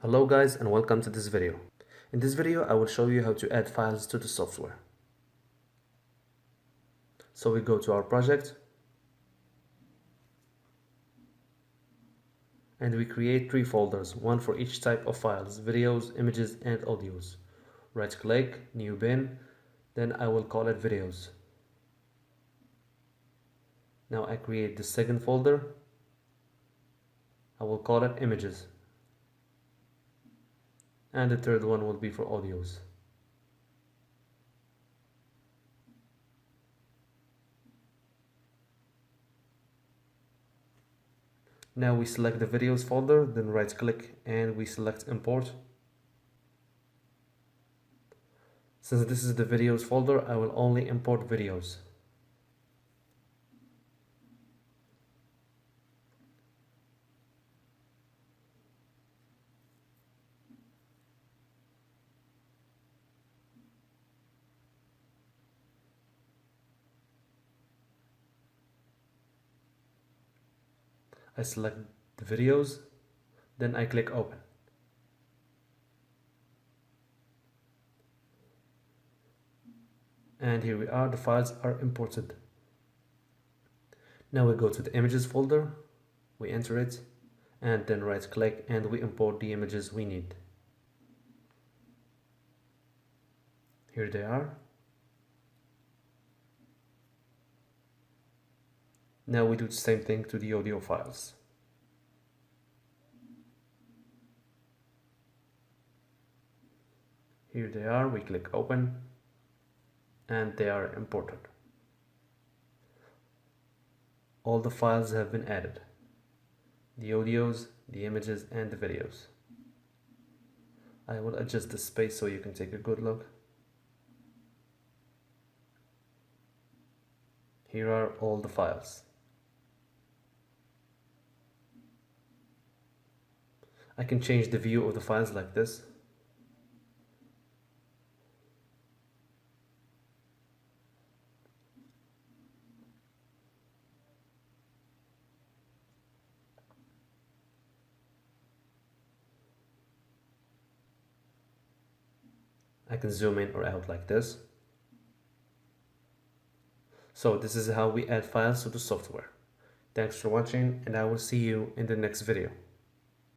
Hello guys and welcome to this video. In this video I will show you how to add files to the software. So we go to our project and we create 3 folders, one for each type of files: videos, images and audios. Right click, new bin, then I will call it videos. Now I create the second folder, I will call it images, and the third one will be for audios. Now we select the videos folder, then right click and we select import. Since this is the videos folder, I will only import videos. I select the videos, then I click open. And here we are, the files are imported. Now we go to the images folder, we enter it, and then right click and we import the images we need. Here they are. Now we do the same thing to the audio files. Here they are, we click open, and they are imported. All the files have been added: the audios, the images, and the videos. I will adjust the space so you can take a good look. Here are all the files. I can change the view of the files like this. I can zoom in or out like this. So this is how we add files to the software. Thanks for watching, and I will see you in the next video.